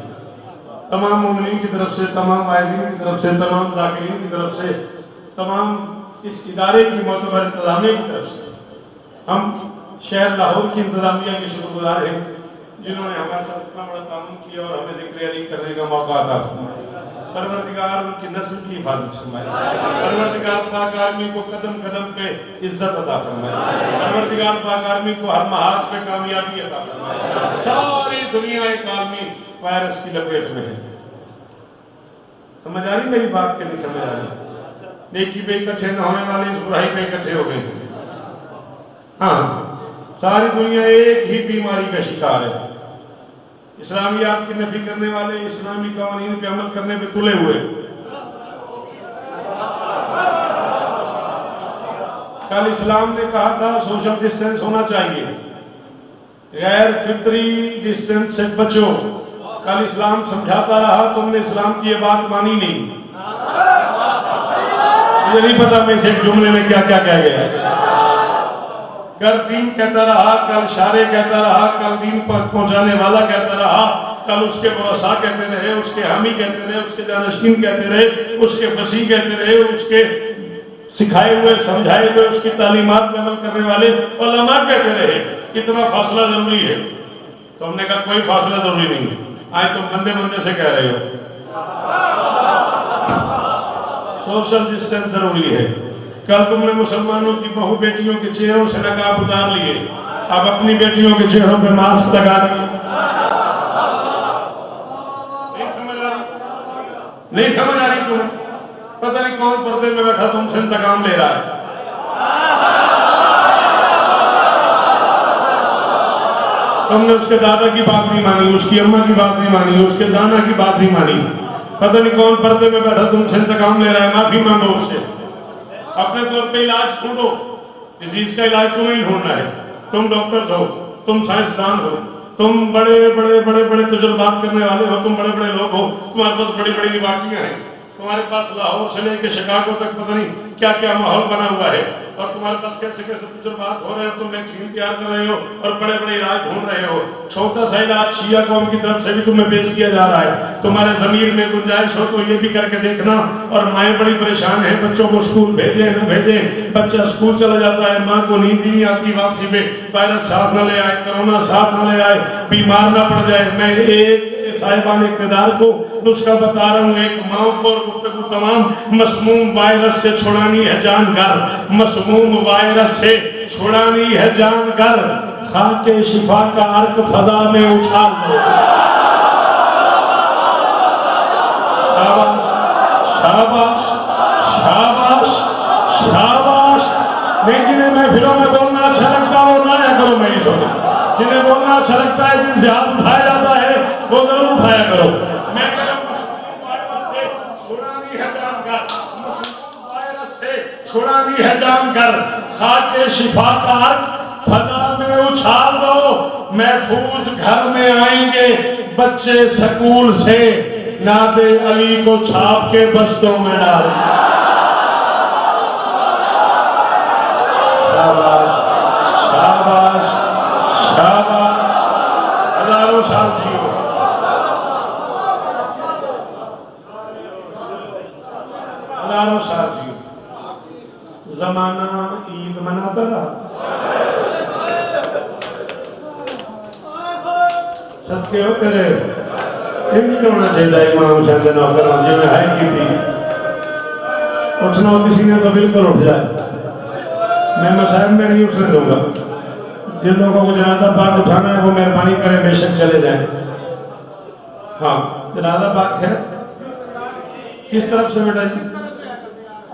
तमाम मोमिनीन की तरफ से, तमाम वाइज़ीन की तरफ से, तमाम ज़ाकिरीन की तरफ से, तमाम इस इदारे की मोतबर इंतजामिया की तरफ से हम शहर लाहौर की इंतजामिया के शुक्रगुजार हैं, जिन्होंने हमारे साथ इतना बड़ा ताउन किया और हमें ज़िक्र अली करने का मौका अता फरमाया। परवरदिगार उनकी नस्ल की हिफाजत फरमाए। परवरदिगार पाक आदमी को कदम कदम पे इज्जत अता फरमाए। परवरदिगार पाक आदमी को हर महाज पे कामयाबी अता फरमाए। सारी दुनिया एक आलमी वायरस की लपेट में है। समझ आ रही मेरी बात के? नहीं समझ आ रही? नेकी पे इकट्ठे न होने वाले इस बुराई पे इकट्ठे हो गए। हाँ, सारी दुनिया एक ही बीमारी का शिकार है। इस्लामियात की नफी करने वाले इस्लामी कानून पे अमल करने पे तुले हुए। कल इस्लाम ने कहा था सोशल डिस्टेंस होना चाहिए, गैर फित्री डिस्टेंस से बचो। कल इस्लाम समझाता रहा, तुमने इस्लाम की ये बात मानी नहीं। मुझे नहीं पता मैं इस एक जुमले में क्या क्या कह गया। कल दीन कहता रहा, कल शारे कहता रहा, कल दीन पर पहुंचाने वाला कहता रहा, कल उसके वसा कहते रहे, उसके हामी कहते रहे, उसके जानशीन कहते रहे, उसके वसी कहते रहे, उसके सिखाए हुए समझाए हुए उसकी तालीमात में अमल करने वाले उलमा कहते रहे। इतना फासला जरूरी है। तो हमने कहा कोई फासला जरूरी नहीं है, आज तुम बंदे बंदे से कह रहे हो। सोशल डिस्टेंस जरूरी है। कल तुमने मुसलमानों की बहु बेटियों के चेहरों से नकाब उतार लिए, अब अपनी बेटियों के चेहरों पे मास्क लगा दिए। नहीं समझ आ रही? नहीं समझ आ रही तुम्हें? पता नहीं कौन पर्दे में बैठा तुमसे इंतकाम ले रहा है। तुमने उसके दादा की बात नहीं मानी, उसकी अम्मा की बात नहीं मानी, उसके नाना की बात नहीं मानी। पता नहीं कौन पर्दे में बैठा तुमसे इंतकाम ले रहा है। माफी मांगो उससे, अपने तौर पे इलाज ढूंढो। डिजीज का इलाज तुम्हें ही ढूंढना है। तुम डॉक्टर हो, तुम साइंसदान हो, तुम बड़े बड़े बड़े बड़े तजुर्बात करने वाले हो, तुम बड़े बड़े लोग हो, तुम्हारे पास बड़ी बड़ी रिवायतें हैं। तुम्हारे पास लाहौर से लेकर शिकागो तक पता नहीं क्या क्या माहौल बना हुआ है, और तुम्हारे पास कैसे कैसे तजुर्बात हो रहे हो। तुम वैक्सीन तैयार कर रहे हो और बड़े बड़े इलाज ढूंढ रहे हो। छोटा सा इलाज शिया कौम की तरफ से भी तुम्हें पेश किया जा रहा है। तुम्हारे जमीर में गुंजाइश हो तो ये भी करके देखना। और माएँ बड़ी परेशान है, बच्चों को स्कूल भेजे न भेजे। बच्चा स्कूल चला जाता है, माँ को नींद ही नहीं आती वापसी में। वायरस साथ न ले आए, कोरोना साथ न ले आए, बीमार ना पड़ जाए। मैं एक साहिबान इक़्तिदार को नुस्खा बता रहा हूँ, एक माँ को और गुफ्तगू तमाम। मसमूम वायरस से छुड़ानी है जान घर, मसमूम वायरस से छुड़ानी है जान घर। खाके शिफा का अर्क फजा में उछाल दो। शाबाश शाबाश शाबाश शाबाश। जिन्हें महफिलों में बोलना अच्छा लगता है वो ना करो, मैं ही छोड़। जिन्हें बोलना अच्छा लगता है, जिनसे हाथ उठाया जाता है वो जरूर उठाया करो। मैं कह रहा हूं छुड़ा दी है जानकर खाके शिफा का अर्क फजा में उछाल दो, महफूज घर में आएंगे बच्चे स्कूल से, नादे अली को छाप के बस्तों में डाल। शाबाश शाबाश शाबाश, हजारों साल जियो। हजारों साल जियो। जमाना ईद मनाता रहा, सदके हो तेरे ये नहीं होना चाहिए। इमाम हुसैन के नौकर जिन्हें है की थी, उठना हो किसी ने तो बिल्कुल उठ जाए, मैं मसाइब में नहीं उठने दूंगा। जिन लोगों को जनाजा पाक उठाना है वो मेहरबानी करें, बेशक चले जाएं। हाँ, जनाजा पाक है किस तरफ से बेटा जी?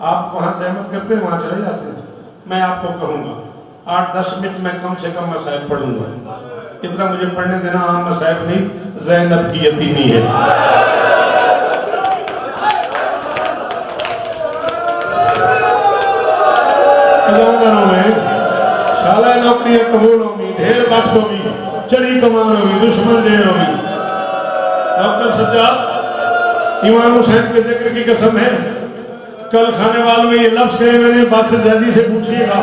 आप वहाँ जहमत करते हैं, वहाँ चले जाते हैं। मैं आपको कहूँगा 8-10 मिनट में कम से कम मसाइब पढ़ूंगा, इतना मुझे पढ़ने देना। आम मसाइब नहीं, ज़ैनब की यतीमी है। शाला नौकरी कबूल होगी, ढेर वक्त होगी, चढ़ी कमान होगी, दुश्मन जेर होगी। डॉक्टर सज्जाद इमाम हुसैन के जिक्र की कसम है, कल खाने वालों में ये लफ्ज कहे, मैंने बासिर जैदी से पूछिएगा,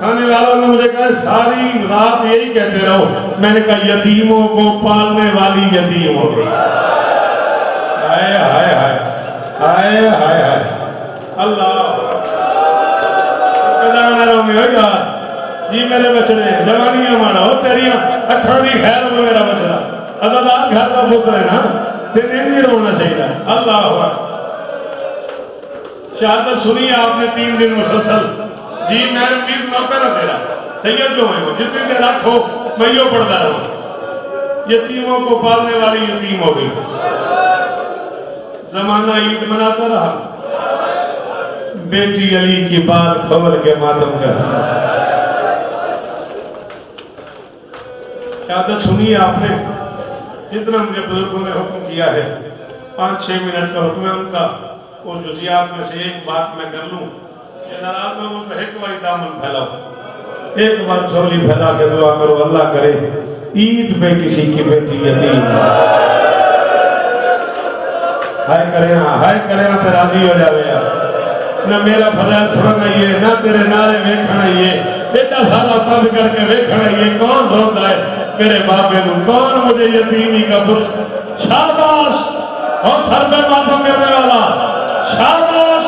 खाने वालों ने मुझे कहा सारी रात यही कहते रहो। मैंने कहा यतीमों को पालने वाली यतीम हो गई। हाय हाय हाय हाय हाय हाय, अल्लाह यार जी मेरे बचड़े जवानियां माना हो तेरिया अखा भी खैर हो मेरा बचड़ा, अदादार घर का पुत्र है ना, तेरे नहीं रोना चाहिए। अल्लाह शहादत सुनी आपने 3 दिन मुसलसल। जी मैं मीर नौकर है तेरा, सैयद जो है वो जितनी देर रात हो मैं यो पढ़ता रहूं। यतीमों को पालने वाली यतीम हो गई। जमाना ईद मनाता रहा, बेटी अली की बाल खोल के मातम कर। शहादत सुनी आपने, जितना मुझे बुजुर्गों ने हुक्म किया है 5-6 मिनट का हुक्म है उनका, वो जुजियात में से एक बात मैं कर लूं। तो एक बार दामन फैलाओ, एक बार झोली फैला के दुआ करो, अल्लाह करे ईद पे किसी की बेटी यतीम हाय करे पे राजी हो जावे यार। न मेरा फरियाद सुनना ये, ना तेरे नारे वेखना ये, बेटा सारा बंद करके वेखना ये। कौन रोता है मेरे बाबे को, कौन मुझे यतीमी का पुरुष। शाबाश, और सर पे मातम करने वाला शाबाश,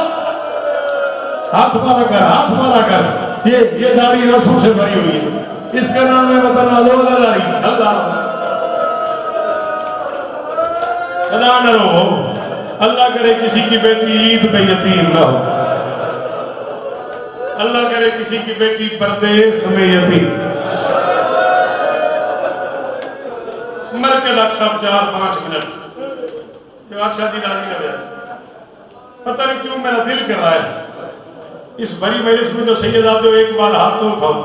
हाथ मारा कर, हाथ मारा कर। ये दाढ़ी रसों से भरी हुई है, इसका नाम है बताना दो दाढ़ी। अल्लाह न हो, अल्लाह करे किसी की बेटी ईद पे यतीम न हो, अल्लाह करे किसी की बेटी परदेश में यतीम। मर के लग सब 4-5 मिनट जो अच्छा दी दादी लग जाए। पता नहीं क्यों मेरा दिल कर रहा है इस बड़ी मजलिस में जो सैयद आप जो एक बार हाथ तो उठाओ,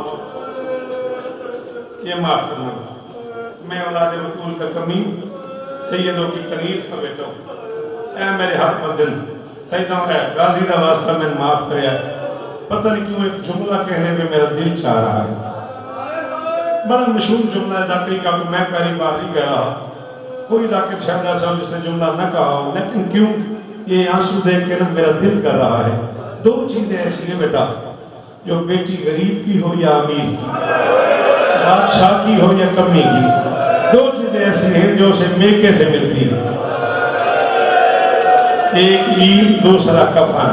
ये माफ करना, मैं औलाद बतूल का कमी सैयदों की कनीज का बेटा हूँ। ऐ मेरे हक बदन सैयदा गाजी का वास्ता मैंने माफ कराया। पता नहीं क्यों एक जुमला कहने में मेरा दिल चाह रहा है, बड़ा मशहूर जुमला है जाकिर का, मैं पहली बार नहीं कह रहा, कोई जाकिर शायद ऐसा हो जिसने जुमला न कहा हो, लेकिन क्यों ये आंसू देख के ना मेरा दिल कर रहा है। 2 चीजें ऐसी हैं बेटा, जो बेटी गरीब की हो या अमीर की, बादशाह की हो या कमी की, 2 चीजें ऐसी हैं जो उसे मेके से मिलती है। एक ईद, दूसरा कफन।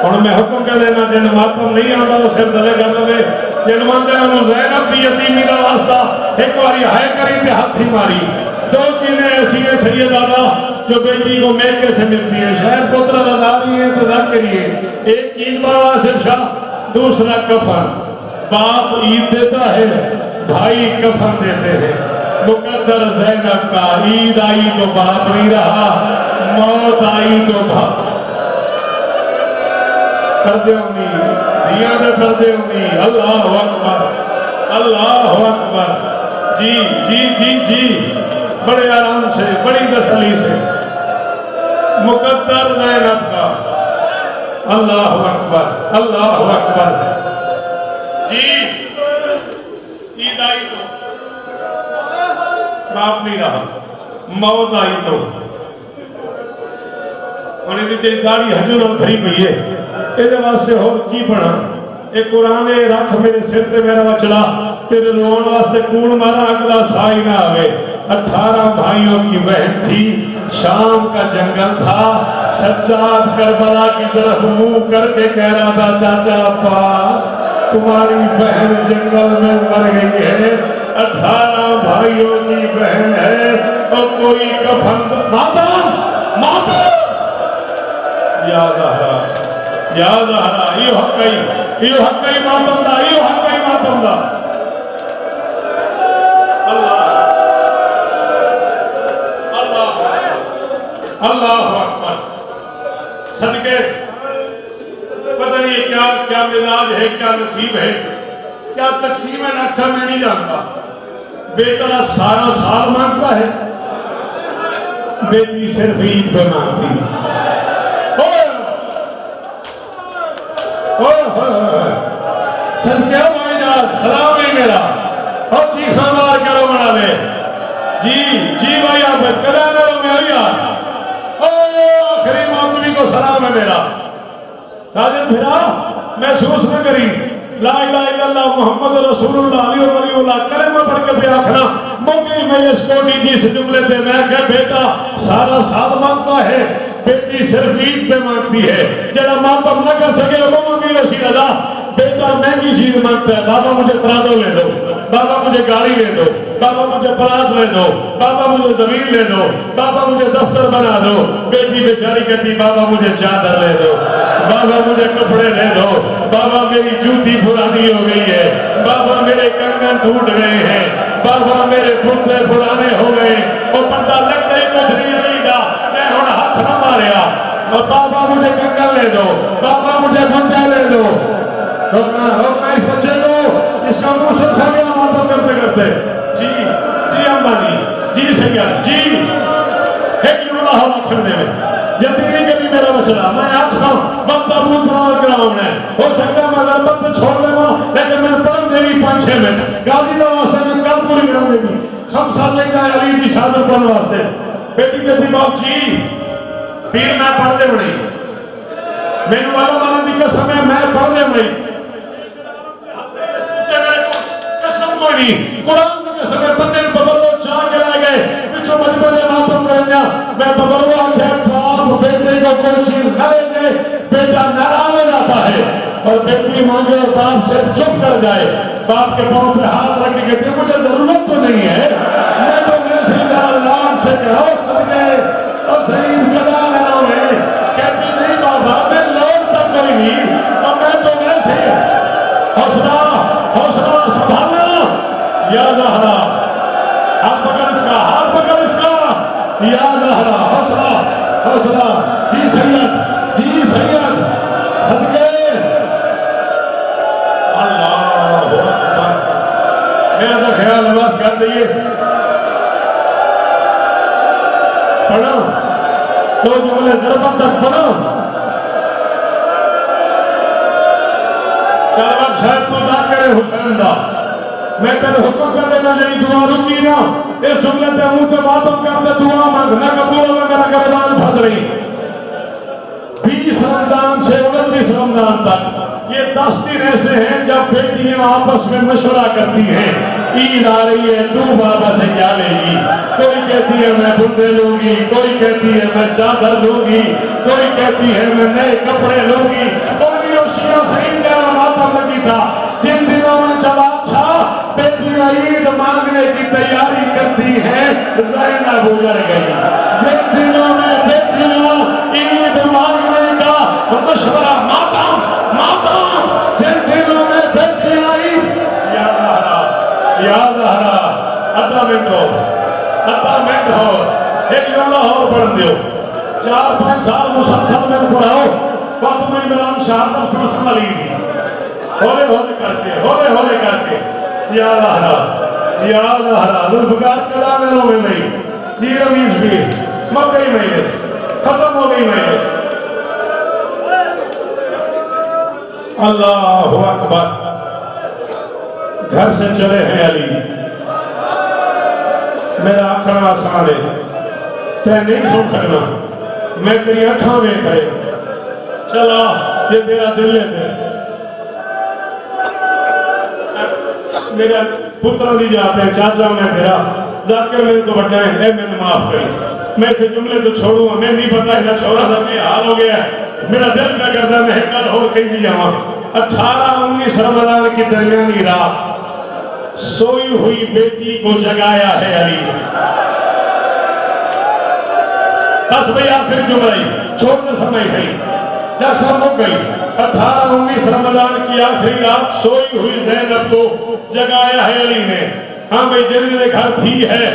और मैं हुक्म कर देना जिन मातम नहीं आता वो सिर दले कर दे, जिन मंदे ज़ैनब की यतीमी का वास्ता एक बारी हाय करी ते हाथी मारी। 2 चीजें ऐसी हैं सैयदादा जो बेटी को मेके से मिलती है, शायद पुत्र दादारी है तो दाद के लिए। एक ईद बाबा सिरशाह, दूसरा कफन। बाप ईद देता है, भाई कफन देते हैं। मुकद्दर ज़ैनब का ईद आई तो बाप नहीं रहा, मौत आई तो बाप। पर्दे उम्मी, दिया दे पर्दे उम्मी। अल्लाह अकबर, अल्लाह अकबर। जी जी जी जी, बड़े आराम से, बड़ी तसल्ली से। मुकद्दर ज़ैनब का अल्लाह अकबर, अल्लाह अकबर। जी ईद आई तो बाप नहीं रहा, मौत आई तो उन्हें तेरी दाढ़ी हजू नाल भरी पई है, ਇਹਦੇ ਵਾਸਤੇ ਹੋਰ ਕੀ ਬਣਾ। ਇਹ ਕੁਰਾਨ ਇਹ ਰੱਖ ਮੇਰੇ ਸਿਰ ਤੇ मेरा बचड़ा, तेरे रोन वास्ते कूड़ मारा अगला सा ही ना आवे। 18 भाइयों की बहन थी, शाम का जंगल था, सज्जाद करबला की तरफ मुंह करके कह रहा था चाचा अब्बास तुम्हारी बहन जंगल में मर गई है, 18 भाइयों की बहन है और कोई कफन मातम मातम याद आ रहा यो हक्कई मातम दा, यो हक्कई मातम दा। अल्लाह अकबर। सदके पता नहीं क्या क्या मिजाज है, क्या नसीब है, क्या तकसीम है अक्सर मैं नहीं जानता। बेटा सारा साल मांगता है, बेटी सिर्फ ईद पे मांगती है। सदके भाईजान सलाम है मेरा, और चीखा मार करो बना ले। जी जी भाई आप कदा करो मैं यार, आखिरी मौतवी को सलाम है मेरा। साजिद फिरा महसूस न करी ला इलाहा इल्लल्लाह मुहम्मद रसूलुल्लाह अली और वलीउल्लाह कलमा पढ़ के पे आखना मौके में इस कोटी जी इस जुमले पे मैं कह बेटा सारा साथ मांगता है, बेटी सिर्फ ईद पे मांगती है। जरा मातम न कर सके वो भी रसी रजा, बेटा महंगी चीज मांगता है, बाबा मुझे पराठो ले दो, बाबा मुझे गाड़ी ले दो, बाबा मुझे परात ले दो, बाबा मुझे जमीन ले दो, बाबा मुझे दफ्तर बना दो। बेटी बेचारी कहती बाबा मुझे चादर ले दो, बाबा मुझे कपड़े ले दो, बाबा मेरी जूती पुरानी हो गई है, बाबा मेरे कंगन टूट गए हैं, बाबा मेरे कुर्ते पुराने हो गए, और बंदा लगता ही कुछ नहीं रहेगा, मैं हूं हाथ न मारिया, और बाबा मुझे कंगन ले दो, बाबा मुझे बंदे ले दो। रोकना रोकना इस बच्चे को, इसका मुंह सुख हो गया मातम करते करते। जी जी अम्बानी जी सैयद जी एक जुमला हो रखने में जल्दी नहीं करी मेरा बचड़ा, मैं आपका वक्त अबूत बना ग्राउंड है, हो सकता है मैं लड़पत छोड़ देगा, लेकिन मैं पढ़ देगी 5-6 मिनट गाजी का वास्ते में कल पूरी करा देगी। हम साथ लेकर अली की शादी पढ़ने वास्ते बेटी कहती बाप जी पीर मैं पढ़ दे बड़ी मेनू वाला वाला की कसम है मैं पढ़ दे बड़ी कोई नहीं कुरान के समय बंदे बबरो चाह के ले गए पिछो बचपने मातम करेंगे। मैं बबरो आखे बाप बेटे को कोई चीज खरीदे बेटा नाराज हो जाता है, और बेटी मांगे और बाप सिर्फ चुप कर जाए, बाप के पांव पे हाथ रख के कहते मुझे जरूरत तो नहीं है, मैं तो वैसे लाल से कहो सदके और सही गदा लगाओ है, कहती नहीं बाबा मैं लौट तक कोई नहीं, और मैं तो वैसे हौसला हौसला संभालना याद रहा, हाथ पकड़ इसका, हाथ पकड़ इसका, याद रहा, हौसला हौसला। जी सैयद सदके अल्लाह अकबर। मेरा तो ख्याल नमाज कर दिए पढ़ो तो जुमले दरबार तक पढ़ो, चल शायद तो ना करे हुसैन दा मैं तेरे हुक्म कर देना नहीं दुआ रुकी ना इस जुमले पे मुंह पे बातों कर दे दुआ मांग ना कबूल होगा मेरा गरीबान फद रही। 20 रमजान से 29 रमजान तक ये 10 दिन ऐसे हैं जब बेटियां आपस में मशवरा करती हैं ईद आ रही है तू बाबा से क्या लेगी, कोई कहती है मैं बुंदे लूंगी, कोई कहती है मैं चादर लूंगी, कोई कहती है मैं नए कपड़े लूंगी, कोई योशिया सही का मातम लगी था। जिन दिनों में जब अच्छा बेटियां ईद मांगने की तैयारी करती हैं ज़ैनब गुजर गई। जिन दिनों में बेटियां ईद मांगने का मशवरा मातम जिन दिनों में बेटियां ईद याद रहा अद्धा मिनट हो एक जुमला और पढ़ दो 4-5 साल मुसलसल में पढ़ाओ वक्त में इमरान शहादत प्रश्न ली थी होले करके याद रहा जुल्फकार कला मेलों में नहीं जी रमीज भी मकई महीने खत्म हो गई महीने अल्लाहु अकबर। घर से चले हैं अली, मेरा आखना आसान है, तै नहीं सुन सकना, मैं तेरी अखा में करे चला ये तेरा दिल है। मेरा पुत्रों की जाते हैं चाचा मैं तेरा जाकर मेरे को बड़ा है मैंने माफ करी, मैं इसे जुमले तो छोड़ूंगा, मैं नहीं पता है छोरा था क्या हाल हो गया है, मेरा दिल क्या करता है मैं कल और कहीं नहीं जावा। 18-19 रमजान की दरमियानी रात सोई हुई बेटी को जगाया है अली। बस भाई आखिर जुमला ही छोड़ने समय गई जब हो गई। 18-19 रमजान की आखिरी रात सोई हुई ज़ैनब को जगाया है अली ने। हाँ भाई जिन्होंने घर धी है,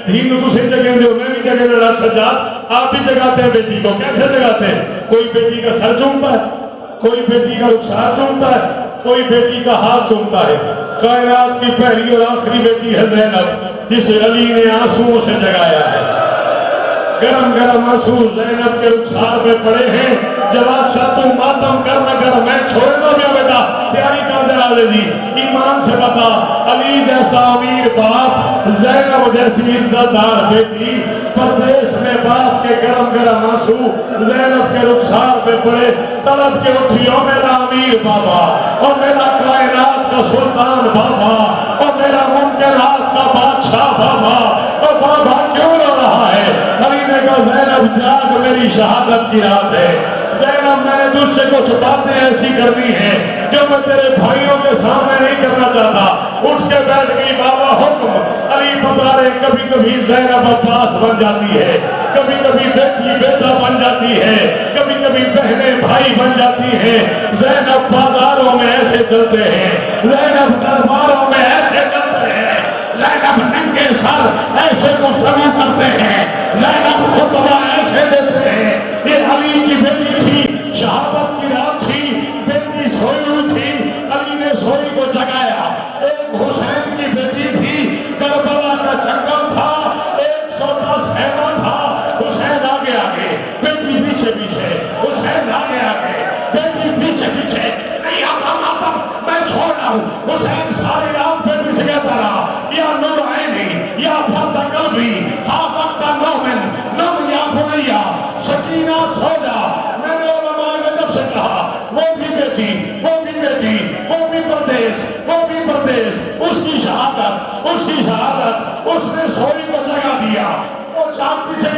धी में तुझे जगह दो, मैं भी जगह देना सज्जाद, आप भी जगाते हैं बेटी को। कैसे जगाते हैं? कोई बेटी का सर चूमता है, कोई बेटी का रुखसार चूमता है, कोई बेटी का हाथ चूमता है। कायनात की पहली और आखिरी बेटी है ज़ैनब, जिसे अली ने आंसुओं से जगाया है। गरम गरम आंसू ज़ैनब के रुखसार पे पड़े हैं। जब अच्छा तू मातम कर मगर मैं छोड़ दो गया बेटा, तैयारी कर दे आले जी, ईमान से बता अली जैसा अमीर बाप, ज़ैनब जैसी इज्जतदार बेटी, परदेश में बाप के गरम गरम आंसू ज़ैनब के रुखसार पे पड़े, तलब के उठियो मेरा अमीर बाबा और मेरा कायनात का सुल्तान बाबा और मेरा मुमकिनात का बादशाह बाबा, और बाबा क्यों रो रहा है? अली ने कहा ज़ैनब जाग, मेरी शहादत की रात है। ज़ैनब मैंने तुझसे कुछ बातें ऐसी करनी है जो मैं तेरे भाइयों के सामने नहीं करना चाहता। उठ के बैठ गई, बाबा हुक्म। अली बता रहे कभी कभी ज़ैनब अब्बास बन जाती है, कभी कभी बेटी बेटा बन जाती है, कभी कभी बहनें भाई बन जाती हैं। ज़ैनब बाजारों में ऐसे चलते हैं, ज़ैनब दरबारों में ऐसे चलते हैं, ज़ैनब नंगे सर ऐसे गुफ्तगू करते हैं, ज़ैनब खुतबा ऐसे देते हैं। ये अली की बेटी थी, शहादत की रात थी, बेटी सोई हुई थी, अली ने सोई को जगाया। एक हुसैन की बेटी थी, करबला का जंगल था, 110 हैमा था, हुसैन आगे आगे, बेटी पीछे पीछे, हुसैन आगे आगे, बेटी पीछे पीछे, नहीं आता मातम मैं छोड़ रहा हूँ। हुसैन सारी रात बेटी से कहता रहा, या नूर आईनी या फता कल्बी हा वक्त मोमिन नम या बुनैया सकीना सो जा। मैंने उलमाए ने जब से कहा वो भी बेटी, वो भी बेटी, वो भी परदेश, वो भी परदेश, उसकी शहादत, उसकी शहादत, उसने सोई को जगा दिया। वो जागती से